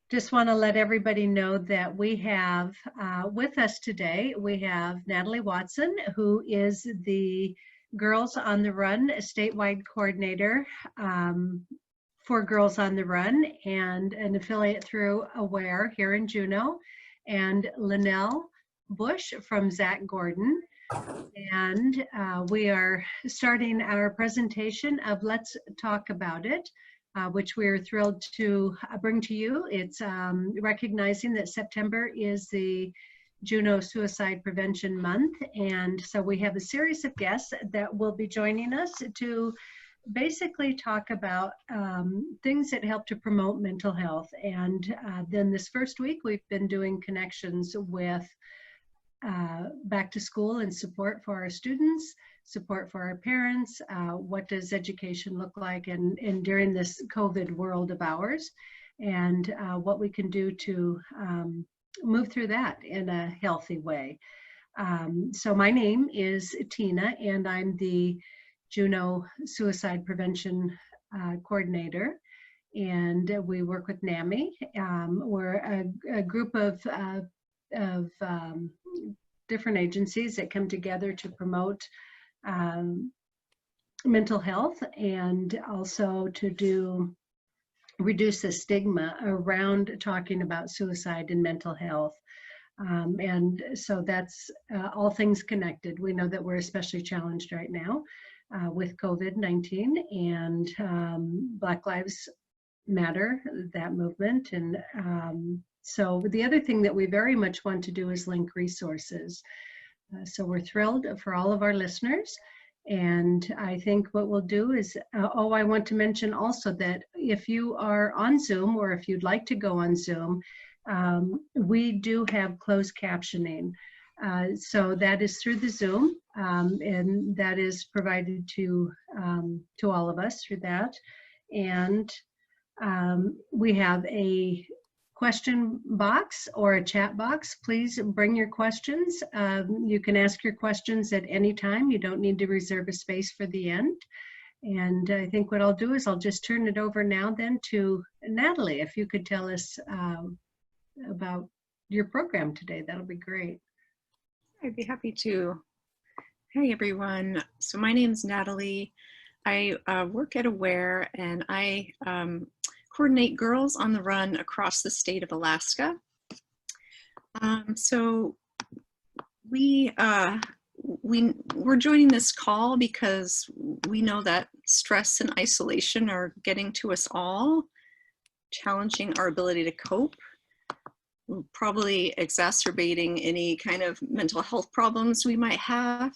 Just want to let everybody know that we have with us today, we have Natalie Watson, who is the Girls on the Run statewide coordinator for Girls on the Run and an affiliate through AWARE here in Juneau, and Linnell Bush from Zach Gordon. And we are starting our presentation of Let's Talk About It, which we're thrilled to bring to you. It's recognizing that September is the Juneau Suicide Prevention Month. And so we have a series of guests that will be joining us to basically talk about things that help to promote mental health. And then this first week, we've been doing connections with back to school and support for our students, support for our parents. What does education look like in during this COVID world of ours, and what we can do to move through that in a healthy way. So my name is Tina, and I'm the Juneau Suicide Prevention Coordinator, and we work with NAMI. We're a group of different agencies that come together to promote mental health and also to reduce the stigma around talking about suicide and mental health. And so that's all things connected. We know that we're especially challenged right now with COVID-19 and Black Lives Matter, that movement. And so the other thing that we very much want to do is link resources. So we're thrilled for all of our listeners. And I think what we'll do is, I want to mention also that if you are on Zoom or if you'd like to go on Zoom, we do have closed captioning. So that is through the Zoom, and that is provided to all of us through that. And we have a question box or a chat box. Please bring your questions. You can ask your questions at any time. You don't need to reserve a space for the end. And I think what I'll do is I'll just turn it over now then to Natalie. If you could tell us about your program today, that'll be great. I'd be happy to. Hi, everyone. So my name is Natalie. I work at AWARE, and I coordinate Girls on the Run across the state of Alaska. So we're joining this call because we know that stress and isolation are getting to us all, challenging our ability to cope, probably exacerbating any kind of mental health problems we might have.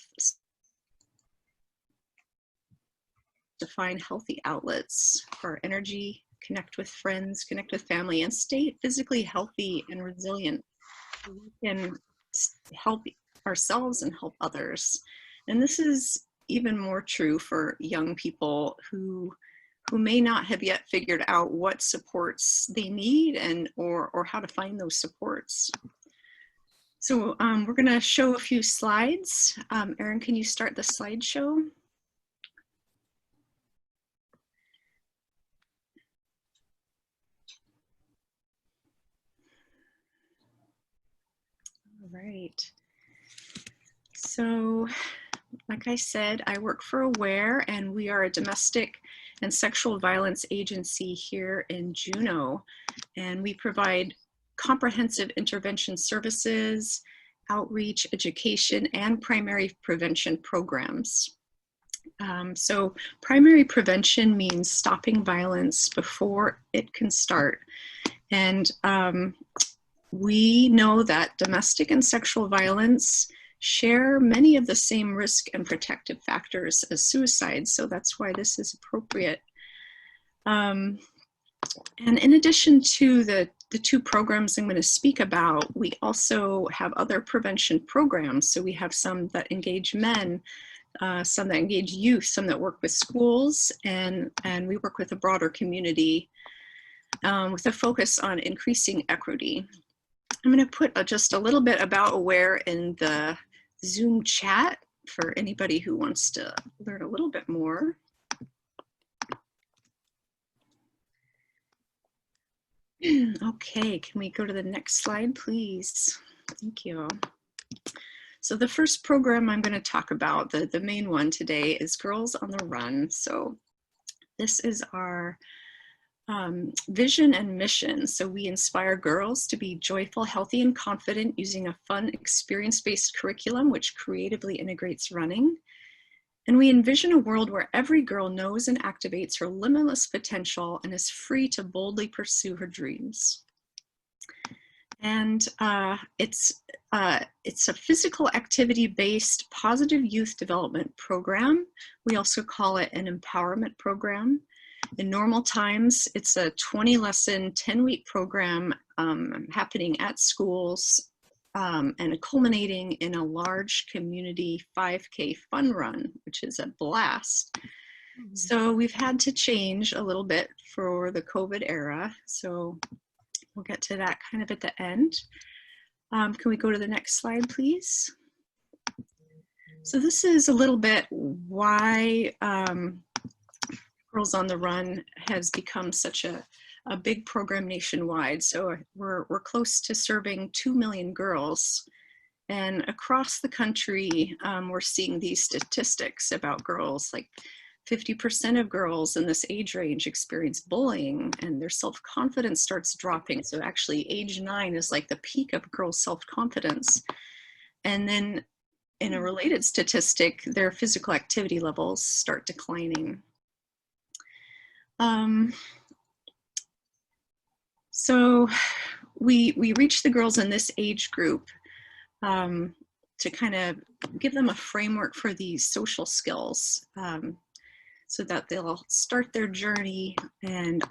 To find healthy outlets for energy, connect with friends, connect with family, and stay physically healthy and resilient. We can help ourselves and help others. And this is even more true for young people who may not have yet figured out what supports they need or how to find those supports. So we're going to show a few slides. Erin, can you start the slideshow? All right. So, like I said, I work for AWARE, and we are a domestic and sexual violence agency here in Juneau. And we provide comprehensive intervention services, outreach, education, and primary prevention programs. So primary prevention means stopping violence before it can start. And we know that domestic and sexual violence share many of the same risk and protective factors as suicide, so that's why this is appropriate. And in addition to the two programs I'm going to speak about, we also have other prevention programs. So we have some that engage men, some that engage youth, some that work with schools, and we work with a broader community with a focus on increasing equity. I'm going to put just a little bit about AWARE in the Zoom chat for anybody who wants to learn a little bit more. Okay, can we go to the next slide, please? Thank you. So the first program I'm going to talk about, the main one today, is Girls on the Run. So this is our vision and mission. So we inspire girls to be joyful, healthy, and confident using a fun, experience-based curriculum which creatively integrates running. And we envision a world where every girl knows and activates her limitless potential and is free to boldly pursue her dreams. And it's a physical activity-based positive youth development program. We also call it an empowerment program. In normal times, it's a 20-lesson, 10-week program happening at schools and culminating in a large community 5K fun run, which is a blast. So we've had to change a little bit for the COVID era. So we'll get to that kind of at the end. Can we go to the next slide, please? So this is a little bit why Girls on the Run has become such a big program nationwide. So we're close to serving 2 million girls. And across the country, we're seeing these statistics about girls, like 50% of girls in this age range experience bullying and their self-confidence starts dropping. So actually age 9 is like the peak of girls' self-confidence. And then in a related statistic, their physical activity levels start declining. So we reach the girls in this age group to kind of give them a framework for these social skills so that they'll start their journey and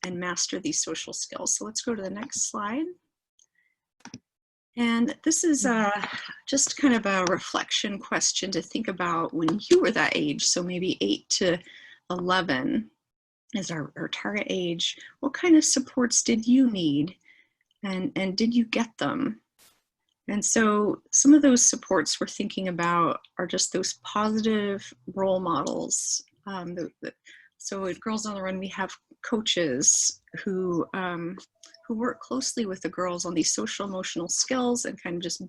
master these social skills. So let's go to the next slide. And this is just kind of a reflection question to think about when you were that age. So maybe 8 to 11 is our target age. What kind of supports did you need and did you get them? And so some of those supports we're thinking about are just those positive role models. So at Girls on the Run, we have coaches who work closely with the girls on these social emotional skills and kind of just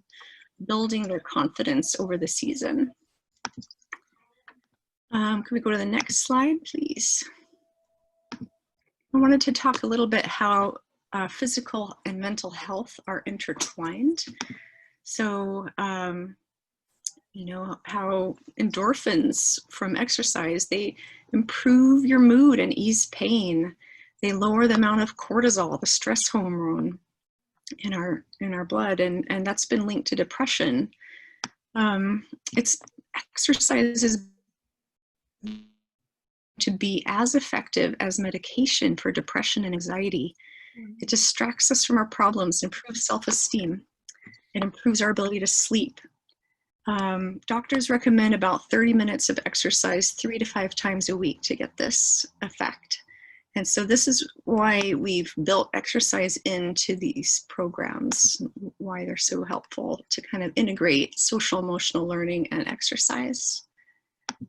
building their confidence over the season. Can we go to the next slide, please? I wanted to talk a little bit how physical and mental health are intertwined. So, you know, how endorphins from exercise, they improve your mood and ease pain. They lower the amount of cortisol, the stress hormone in our blood, and that's been linked to depression. Exercise is to be as effective as medication for depression and anxiety. It distracts us from our problems, improves self-esteem. It improves our ability to sleep. Doctors recommend about 30 minutes of exercise 3 to 5 times a week to get this effect. And so this is why we've built exercise into these programs, why they're so helpful to kind of integrate social emotional learning and exercise.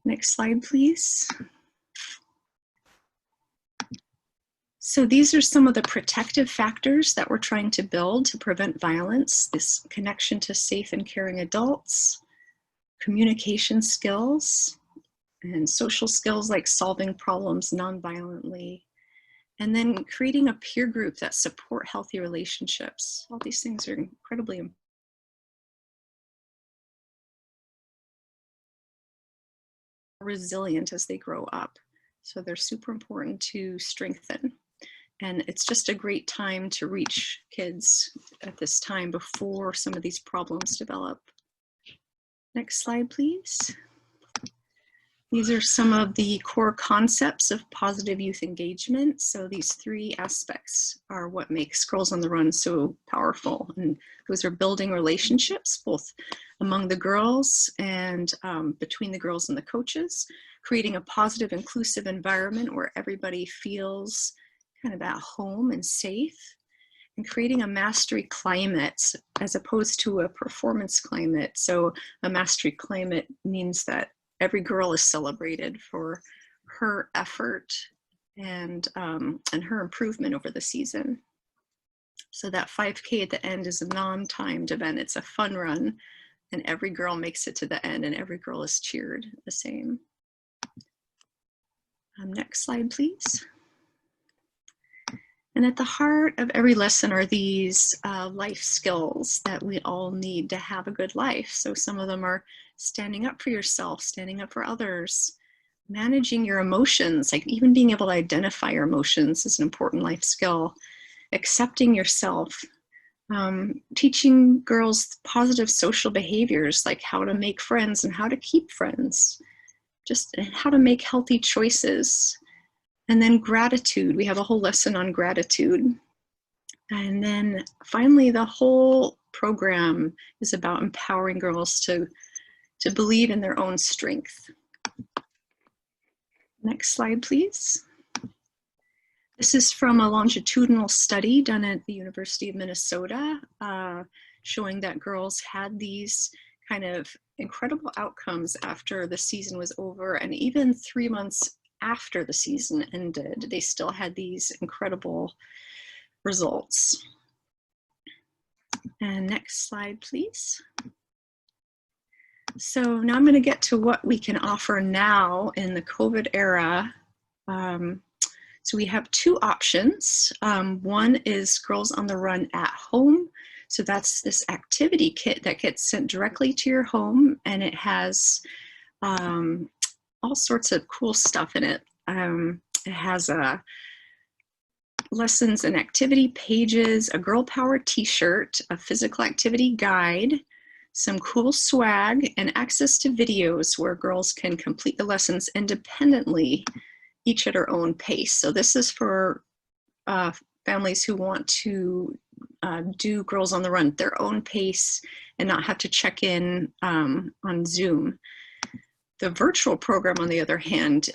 Next slide, please. So these are some of the protective factors that we're trying to build to prevent violence, this connection to safe and caring adults, communication skills, and social skills like solving problems non-violently, and then creating a peer group that support healthy relationships. All these things are incredibly important. Resilient as they grow up. So they're super important to strengthen. And it's just a great time to reach kids at this time before some of these problems develop. Next slide, please. These are some of the core concepts of positive youth engagement. So these 3 aspects are what makes Girls on the Run so powerful. And those are building relationships, both among the girls and between the girls and the coaches, creating a positive, inclusive environment where everybody feels kind of at home and safe, and creating a mastery climate as opposed to a performance climate. So a mastery climate means that every girl is celebrated for her effort and her improvement over the season. So that 5K at the end is a non-timed event. It's a fun run, and every girl makes it to the end, and every girl is cheered the same. Next slide, please. And at the heart of every lesson are these life skills that we all need to have a good life. So some of them are standing up for yourself, standing up for others, managing your emotions, like even being able to identify your emotions is an important life skill, accepting yourself, teaching girls positive social behaviors, like how to make friends and how to keep friends, just how to make healthy choices. And then gratitude, we have a whole lesson on gratitude. And then finally, the whole program is about empowering girls to believe in their own strength. Next slide, please. This is from a longitudinal study done at the University of Minnesota, showing that girls had these kind of incredible outcomes after the season was over, and even 3 months after the season ended, they still had these incredible results. And next slide, please. So now I'm going to get to what we can offer now in the COVID era. So we have two options. One is Girls on the Run at Home. So that's this activity kit that gets sent directly to your home, and it has all sorts of cool stuff in it. It has lessons and activity pages, a Girl Power t-shirt, a physical activity guide, some cool swag, and access to videos where girls can complete the lessons independently, each at her own pace. So this is for families who want to do Girls on the Run at their own pace and not have to check in on Zoom. The virtual program, on the other hand,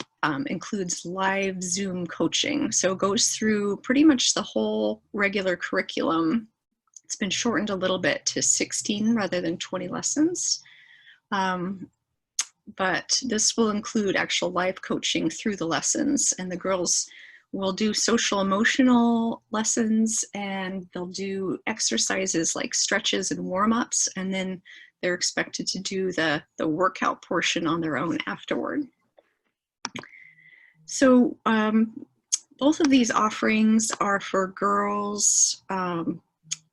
includes live Zoom coaching. So it goes through pretty much the whole regular curriculum. It's been shortened a little bit to 16 rather than 20 lessons. But this will include actual live coaching through the lessons, and the girls will do social emotional lessons, and they'll do exercises like stretches and warm-ups, and then they're expected to do the workout portion on their own afterward. So both of these offerings are for girls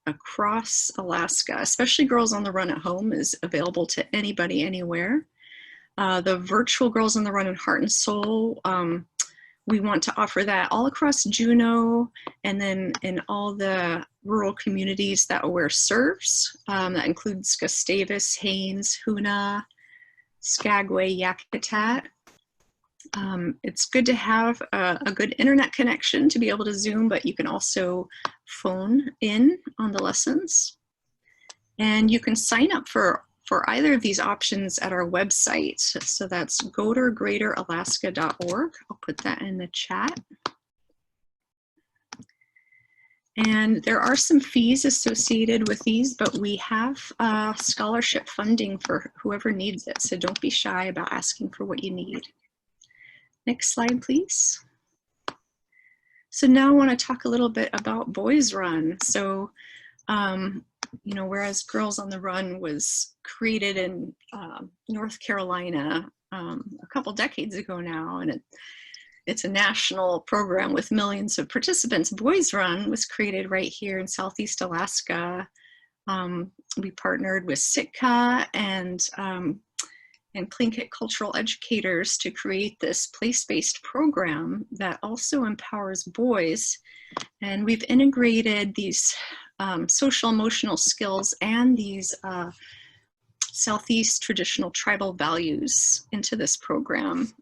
across Alaska, especially Girls on the Run at Home is available to anybody, anywhere. The virtual Girls on the Run in Heart and Soul, we want to offer that all across Juneau, and then in all the rural communities that AWARE serves. That includes Gustavus, Haines, Hoonah, Skagway, Yakutat. It's good to have a good internet connection to be able to Zoom, but you can also phone in on the lessons. And you can sign up for either of these options at our website. So that's godergreateralaska.org. I'll put that in the chat. And there are some fees associated with these, but we have scholarship funding for whoever needs it. So don't be shy about asking for what you need. Next slide, please. So now I want to talk a little bit about Boys Run. So, you know, whereas Girls on the Run was created in North Carolina a couple decades ago now, and it's a national program with millions of participants. Boys Run was created right here in Southeast Alaska. We partnered with Sitka and Tlingit cultural educators to create this place-based program that also empowers boys. And we've integrated these social emotional skills and these Southeast traditional tribal values into this program.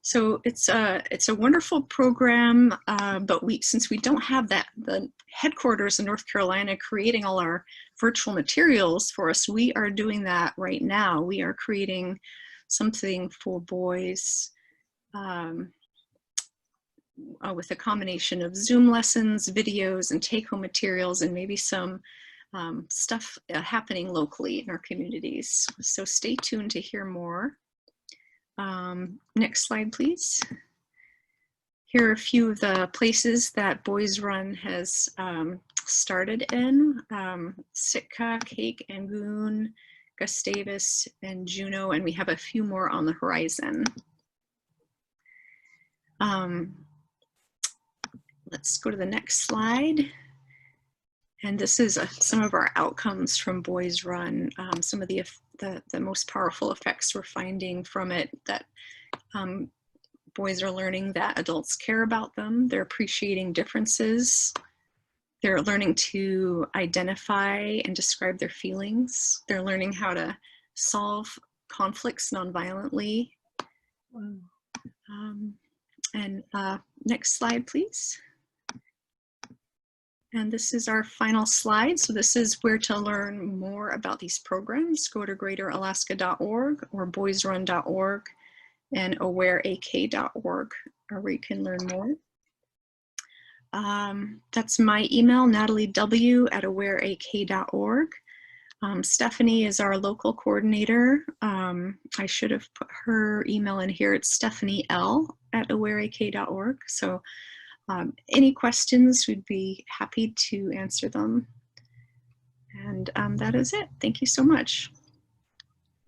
So it's a wonderful program, but since we don't have the headquarters in North Carolina creating all our virtual materials for us, we are doing that right now. We are creating something for boys with a combination of Zoom lessons, videos, and take-home materials, and maybe some stuff happening locally in our communities. So stay tuned to hear more. Next slide, please. Here are a few of the places that Boys Run has started in. Sitka, Cake, Angoon, Gustavus, and Juneau, and we have a few more on the horizon. Let's go to the next slide. And this is some of our outcomes from Boys Run, some of the most powerful effects we're finding from it, that boys are learning that adults care about them. They're appreciating differences. They're learning to identify and describe their feelings. They're learning how to solve conflicts nonviolently. Wow. And next slide, please. And this is our final slide. So this is where to learn more about these programs. Go to greateralaska.org or boysrun.org and awareak.org, where you can learn more. That's my email, nataliew@awareak.org. Stephanie is our local coordinator. I should have put her email in here. It's stephaniel@awareak.org. So any questions, we'd be happy to answer them. And that is it. Thank you so much.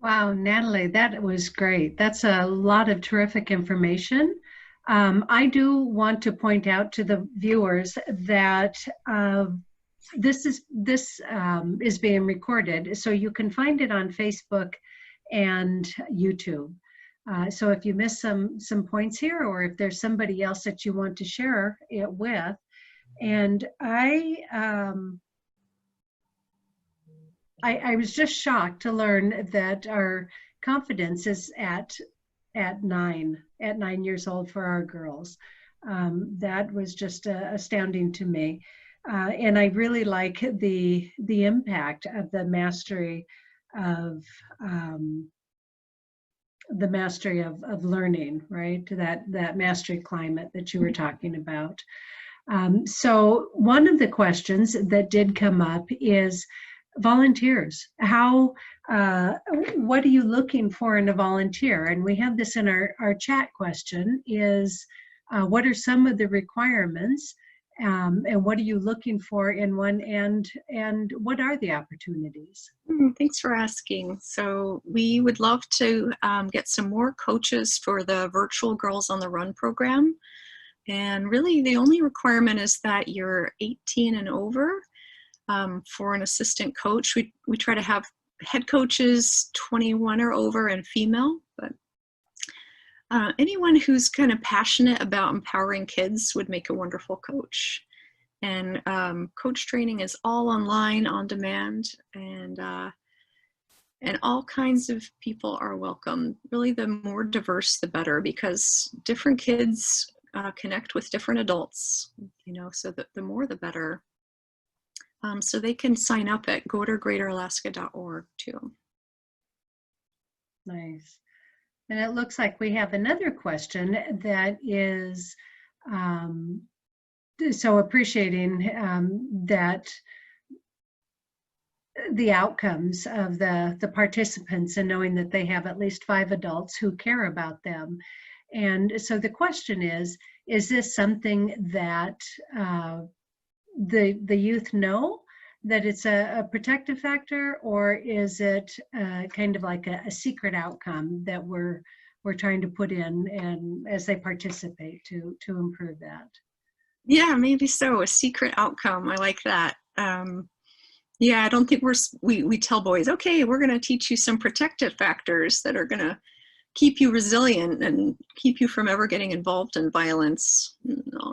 Wow, Natalie, that was great. That's a lot of terrific information. I do want to point out to the viewers that this is being recorded, so you can find it on Facebook and YouTube. So if you miss some points here, or if there's somebody else that you want to share it with, and I was just shocked to learn that our confidence is at 9 years old for our girls. That was just astounding to me. And I really like the impact of the mastery of learning, right? That mastery climate that you were talking about. So one of the questions that did come up is volunteers. What are you looking for in a volunteer? And we have this in our chat question is, what are some of the requirements? And what are you looking for in one, and what are the opportunities? Thanks for asking. So we would love to get some more coaches for the virtual Girls on the Run program. And really the only requirement is that you're 18 and over. For an assistant coach, we try to have head coaches 21 or over and female, but anyone who's kind of passionate about empowering kids would make a wonderful coach. And coach training is all online, on demand, and all kinds of people are welcome. Really, the more diverse, the better, because different kids connect with different adults, you know, so the more, the better. So they can sign up at go-to-greateralaska.org too. Nice. And it looks like we have another question that is, so appreciating that the outcomes of the participants, and knowing that they have at least 5 adults who care about them. And so the question is this something that the youth know that it's a protective factor, or is it kind of like a secret outcome that we're trying to put in and as they participate to improve that? Yeah, maybe so. A secret outcome. I like that. Yeah, I don't think we tell boys, okay, we're going to teach you some protective factors that are going to keep you resilient and keep you from ever getting involved in violence. No,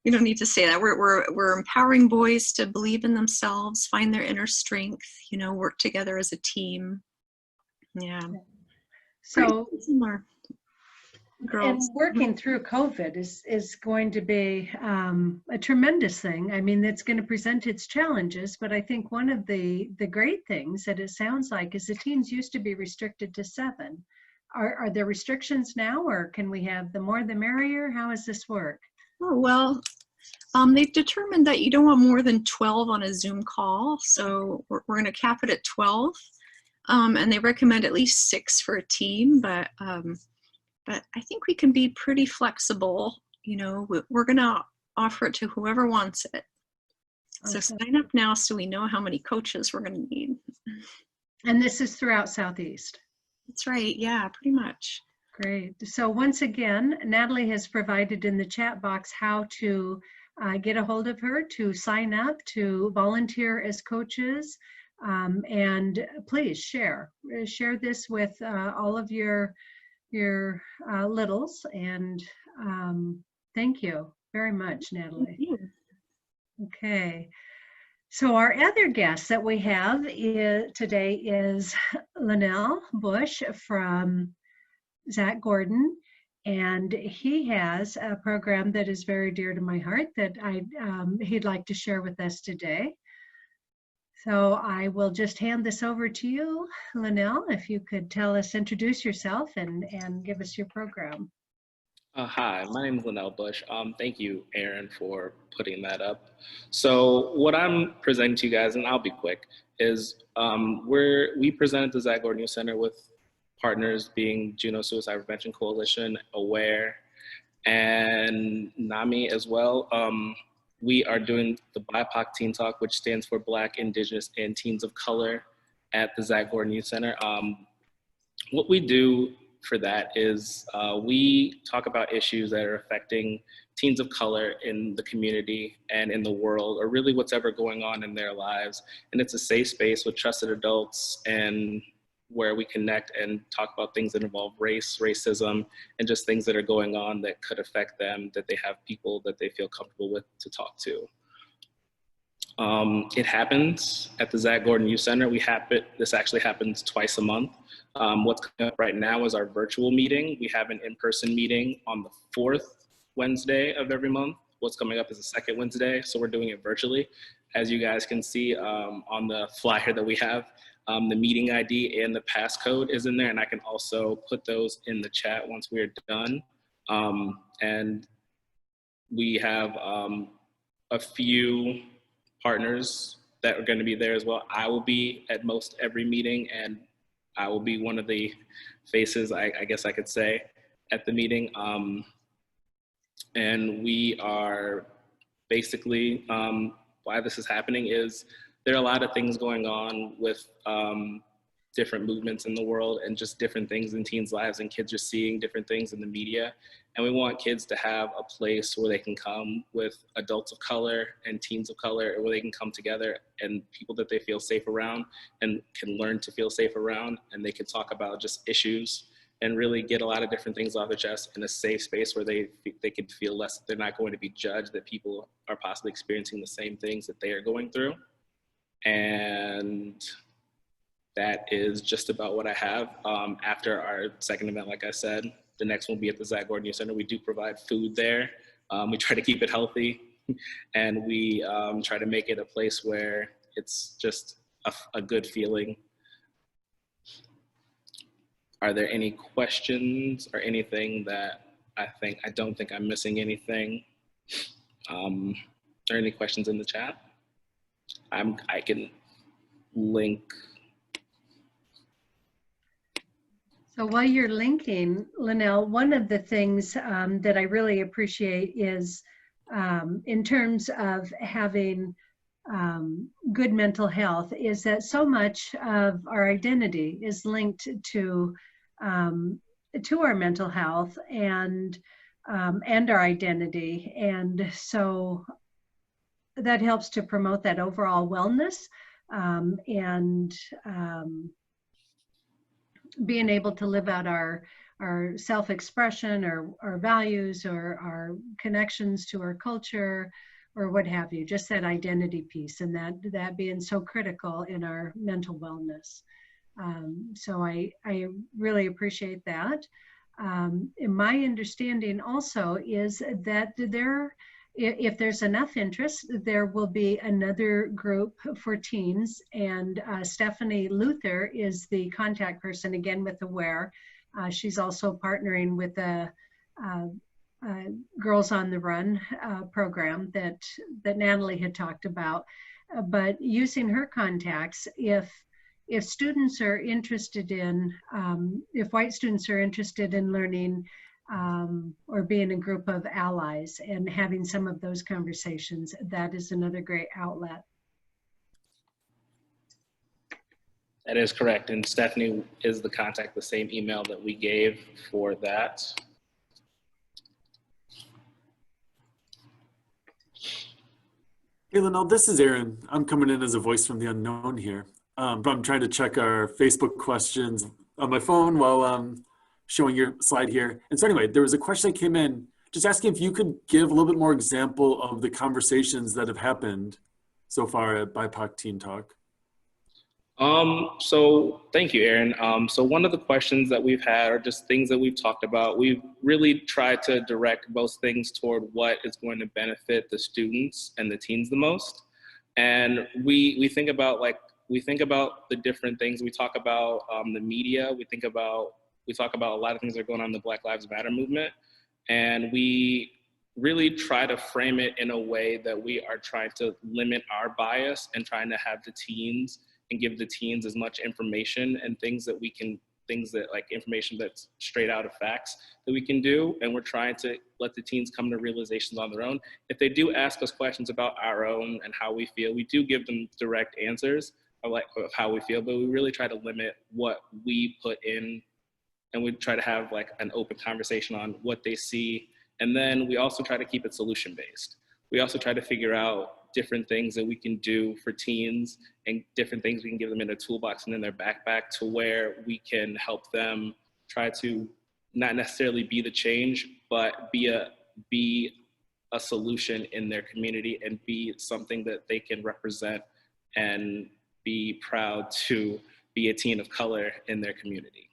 we don't need to say that. We're empowering boys to believe in themselves, find their inner strength, you know, work together as a team. Yeah. So similar. Girls. And working through COVID is going to be a tremendous thing. I mean, it's going to present its challenges, but I think one of the great things that it sounds like is the teams used to be restricted to 7. Are there restrictions now, or can we have the more the merrier? How does this work? Oh, well, they've determined that you don't want more than 12 on a Zoom call, so we're going to cap it at 12. And they recommend at least 6 for a team, but I think we can be pretty flexible. you know, we're going to offer it to whoever wants it. So Awesome. sign up now so we know how many coaches we're going to need. And this is throughout Southeast. That's right. Yeah, pretty much. Great. So once again, Natalie has provided in the chat box how to get a hold of her, to sign up, to volunteer as coaches. And please share this with all of your littles. And thank you very much, Natalie. Thank you. Okay. So our other guest that we have today is Linnell Bush from Zach Gordon, and he has a program that is very dear to my heart that he'd like to share with us today. So I will just hand this over to you, Linnell, if you could introduce yourself and give us your program. Hi, my name is Linnell Bush. Thank you, Aaron, for putting that up. So what I'm presenting to you guys, and I'll be quick, is we present at the Zach Gordon Youth Center with partners being Juneau Suicide Prevention Coalition, AWARE, and NAMI as well. We are doing the BIPOC Teen Talk, which stands for Black, Indigenous, and Teens of Color at the Zach Gordon Youth Center. What we do for that is we talk about issues that are affecting teens of color in the community and in the world, or really what's ever going on in their lives. And it's a safe space with trusted adults, and where we connect and talk about things that involve race, racism, and just things that are going on that could affect them, that they have people that they feel comfortable with to talk to. It happens at the Zach Gordon Youth Center. This actually happens twice a month. What's coming up right now is our virtual meeting. We have an in-person meeting on the 4th Wednesday of every month. What's coming up is the second Wednesday, so we're doing it virtually. As you guys can see on the flyer that we have, the meeting ID and the passcode is in there, and I can also put those in the chat once we're done. And we have a few partners that are going to be there as well. I will be at most every meeting, and I will be one of the faces, I guess I could say, at the meeting. And we are basically, why this is happening is there are a lot of things going on with different movements in the world and just different things in teens' lives, and kids are seeing different things in the media. And we want kids to have a place where they can come with adults of color and teens of color, where they can come together and people that they feel safe around and can learn to feel safe around, and they can talk about just issues and really get a lot of different things off their chest in a safe space where they can feel less, they're not going to be judged, that people are possibly experiencing the same things that they are going through. And that is just about what I have. After our second event, like I said, the next one will be at the Zach Gordon Youth Center. We do provide food there. We try to keep it healthy, and we try to make it a place where it's just a good feeling. Are there any questions or anything that I don't think I'm missing anything? Are there any questions in the chat? I can link. So while you're linking, Linnell, one of the things that I really appreciate is in terms of having good mental health, is that so much of our identity is linked to our mental health and our identity. And so that helps to promote that overall wellness and being able to live out our self-expression or our values or our connections to our culture or what have you, just that identity piece, and that being so critical in our mental wellness. So I really appreciate that. And my understanding also is that if there's enough interest, there will be another group for teens, and Stephanie Luther is the contact person, again with AWARE. She's also partnering with the Girls on the Run program that Natalie had talked about. But using her contacts, if students are interested in, if white students are interested in learning or be in a group of allies and having some of those conversations. That is another great outlet. That is correct. And Stephanie is the contact, the same email that we gave for that. Hey, Linnell, this is Aaron. I'm coming in as a voice from the unknown here. But I'm trying to check our Facebook questions on my phone while showing your slide here. And so anyway, there was a question that came in just asking if you could give a little bit more example of the conversations that have happened so far at BIPOC Teen Talk. So thank you, Aaron. So one of the questions that we've had are just things that we've talked about. We've really tried to direct most things toward what is going to benefit the students and the teens the most. And we think about the different things. We talk about the media. We talk about a lot of things that are going on in the Black Lives Matter movement. And we really try to frame it in a way that we are trying to limit our bias and trying to have the teens and give the teens as much information and information that's straight out of facts that we can do. And we're trying to let the teens come to realizations on their own. If they do ask us questions about our own and how we feel, we do give them direct answers of how we feel, but we really try to limit what we put in, and we try to have like an open conversation on what they see. And then we also try to keep it solution-based. We also try to figure out different things that we can do for teens and different things we can give them in their toolbox and in their backpack to where we can help them try to not necessarily be the change, but be a solution in their community and be something that they can represent and be proud to be a teen of color in their community.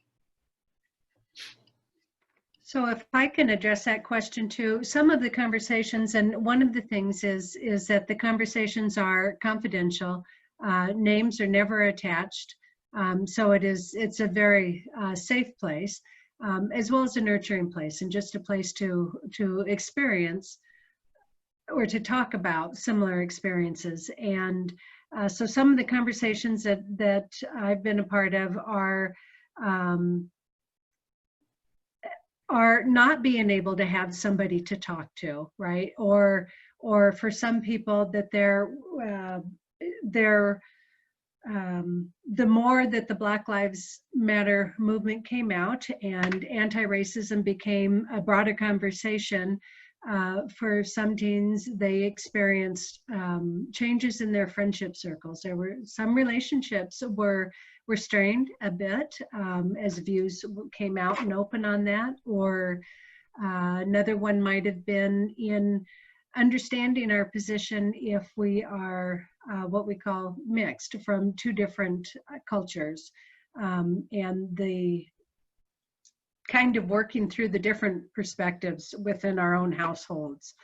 So if I can address that question too, some of the conversations, and one of the things is that the conversations are confidential. Names are never attached. So it's a very safe place, as well as a nurturing place, and just a place to experience or to talk about similar experiences. And so some of the conversations that I've been a part of are not being able to have somebody to talk to, right? Or for some people that the more that the Black Lives Matter movement came out and anti-racism became a broader conversation, for some teens, they experienced changes in their friendship circles. There were some relationships were strained a bit as views came out and open on that, or another one might have been in understanding our position if we are what we call mixed from two different cultures, and the kind of working through the different perspectives within our own households.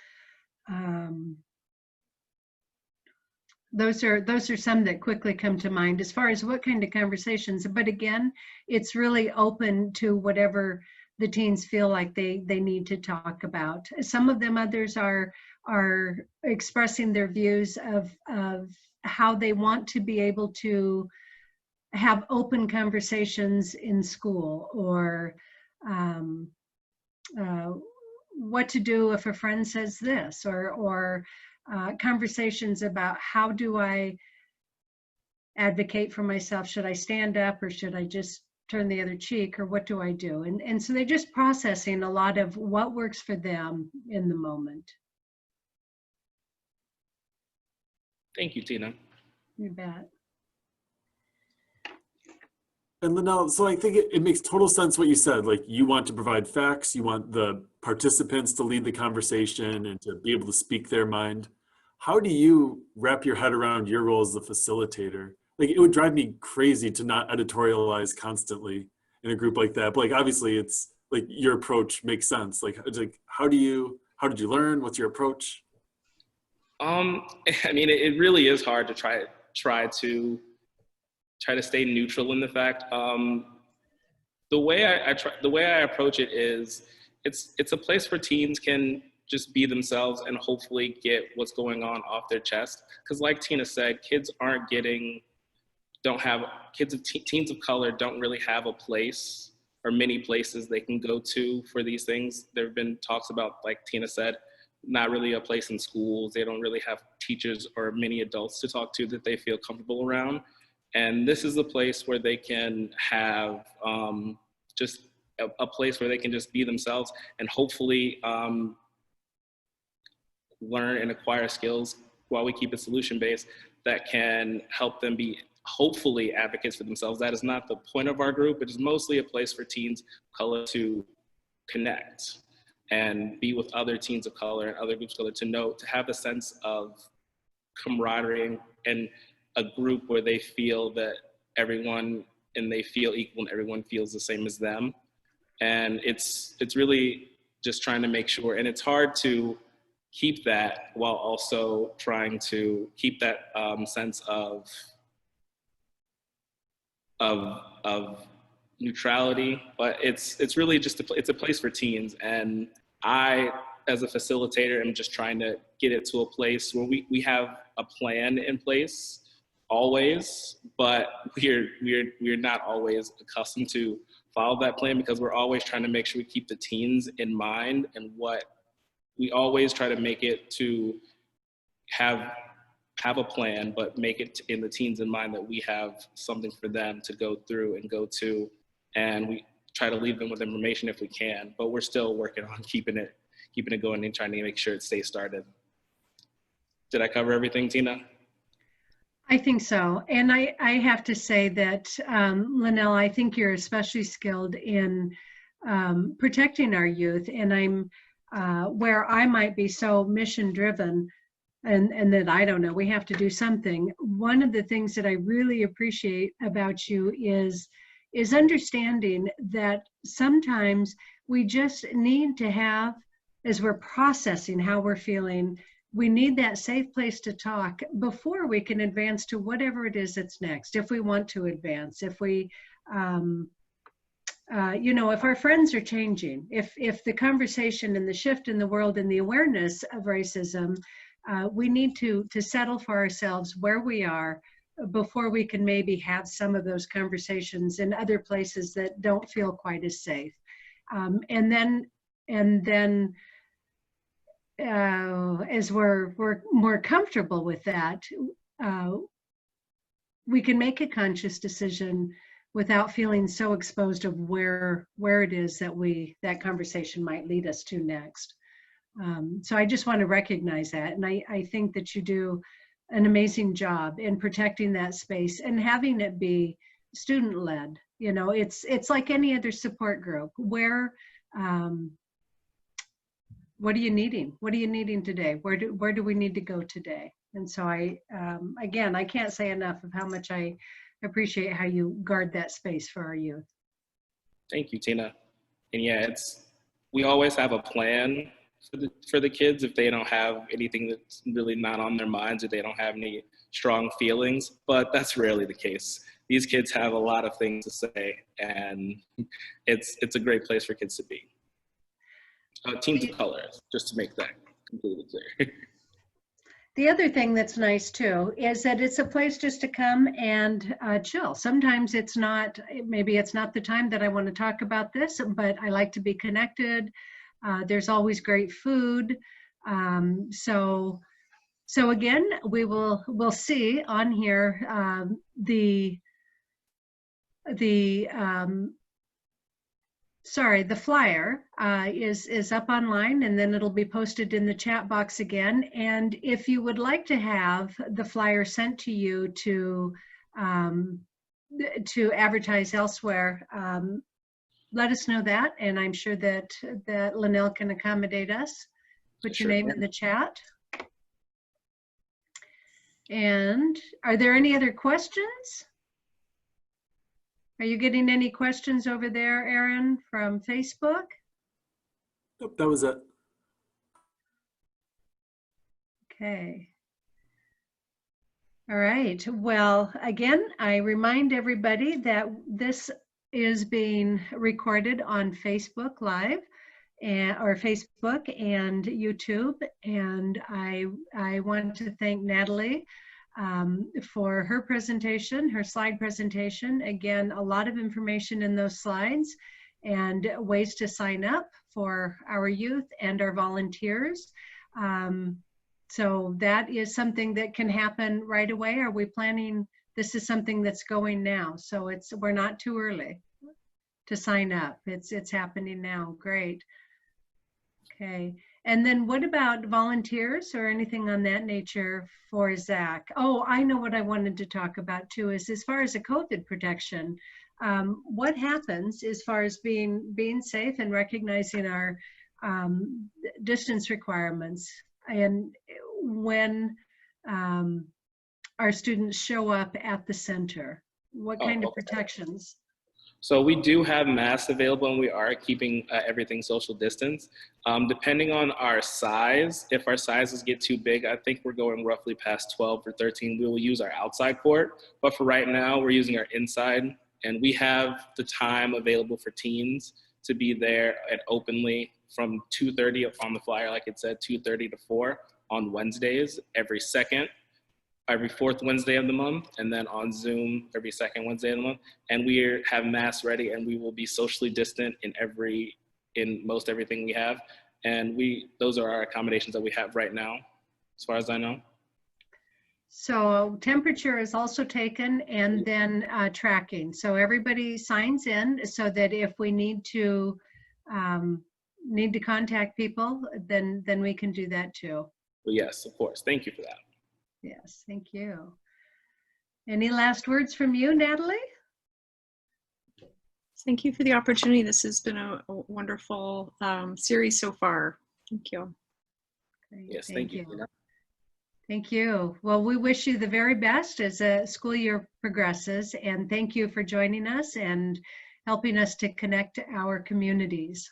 Those are some that quickly come to mind as far as what kind of conversations, but again, it's really open to whatever the teens feel like they need to talk about. Some of them, others are expressing their views of how they want to be able to have open conversations in school, or what to do if a friend says this, or conversations about how do I advocate for myself? Should I stand up, or should I just turn the other cheek, or what do I do? And so they're just processing a lot of what works for them in the moment. Thank you, Tina. You bet. And Linnell, so I think it makes total sense what you said. Like, you want to provide facts, you want the participants to lead the conversation and to be able to speak their mind. How do you wrap your head around your role as the facilitator? Like, it would drive me crazy to not editorialize constantly in a group like that. But like, obviously it's like your approach makes sense. Like how did you learn? What's your approach? I mean, it really is hard to try to stay neutral in the fact. The way I approach it is it's a place where teens can just be themselves and hopefully get what's going on off their chest. Because like Tina said, teens of color don't really have a place or many places they can go to for these things. There have been talks about, like Tina said, not really a place in schools. They don't really have teachers or many adults to talk to that they feel comfortable around. And this is a place where they can have just a place where they can just be themselves and hopefully learn and acquire skills while we keep it solution-based that can help them be hopefully advocates for themselves. That is not the point of our group. It is mostly a place for teens of color to connect and be with other teens of color and other groups of color, to have a sense of camaraderie and a group where they feel that everyone and they feel equal and everyone feels the same as them. And it's really just trying to make sure, and it's hard to keep that while also trying to keep that sense of neutrality, but it's really just it's a place for teens. And I, as a facilitator, am just trying to get it to a place where we have a plan in place always, but we're not always accustomed to follow that plan, because we're always trying to make sure we keep the teens in mind, and what we always try to make it to have a plan, but make it in the teens in mind that we have something for them to go through and go to, and we try to leave them with information if we can, but we're still working on keeping it going and trying to make sure it stays started. Did I cover everything, Tina? I think so. And I have to say that, Linnell, I think you're especially skilled in protecting our youth. And I'm where I might be so mission driven and that I don't know, we have to do something. One of the things that I really appreciate about you is understanding that sometimes we just need to have, as we're processing how we're feeling, we need that safe place to talk before we can advance to whatever it is that's next. If we want to advance, if we, if our friends are changing, if the conversation and the shift in the world and the awareness of racism, we need to settle for ourselves where we are before we can maybe have some of those conversations in other places that don't feel quite as safe. And then as we're more comfortable with that, we can make a conscious decision without feeling so exposed of where it is that conversation might lead us to next. So I just want to recognize that, and I think that you do an amazing job in protecting that space and having it be student-led. You know, it's like any other support group. Where what are you needing? What are you needing today? Where do we need to go today? And so again, I can't say enough of how much I appreciate how you guard that space for our youth. Thank you, Tina. And yeah, we always have a plan for the kids if they don't have anything that's really not on their minds, or they don't have any strong feelings, but that's rarely the case. These kids have a lot of things to say, and it's a great place for kids to be. Teens of color, just to make that completely clear. The other thing that's nice too is that it's a place just to come and chill. Sometimes maybe it's not the time that I want to talk about this, but I like to be connected. There's always great food. So again, we'll see on here the flyer is up online, and then it'll be posted in the chat box again. And if you would like to have the flyer sent to you to advertise elsewhere, let us know that, and I'm sure that Linnell can accommodate us. Put your name in the chat. And are there any other questions? Are you getting any questions over there, Aaron, from Facebook? Nope, that was it. Okay. All right. Well, again, I remind everybody that this is being recorded on Facebook Live or Facebook and YouTube. And I want to thank Natalie for her presentation, her slide presentation. Again, a lot of information in those slides. and ways to sign up for our youth and our volunteers. So that is something that can happen right away. Are we planning, this is something that's going now, so we're not too early to sign up. It's happening now. Great. Okay. And then what about volunteers or anything on that nature for Zach? Oh, I know what I wanted to talk about too, is as far as the COVID protection, what happens as far as being safe and recognizing our distance requirements, and when our students show up at the center, what kind of protections? So we do have masks available, and we are keeping everything social distance. Depending on our size, if our sizes get too big, I think we're going roughly past 12 or 13, we will use our outside court. But for right now, we're using our inside, and we have the time available for teens to be there at openly from 2:30 on the flyer, like it said, 2:30 to 4 on Wednesdays, every fourth Wednesday of the month, and then on Zoom every second Wednesday of the month. And we have masks ready, and we will be socially distant in most everything we have. And those are our accommodations that we have right now, as far as I know. So temperature is also taken, and then tracking. So everybody signs in so that if we need to contact people, then we can do that too. But yes, of course. Thank you for that. Yes, thank you. Any last words from you, Natalie? Thank you for the opportunity. This has been a wonderful series so far. Thank you. Great, Yes, thank you. Thank you. Well, we wish you the very best as the school year progresses, and thank you for joining us and helping us to connect our communities.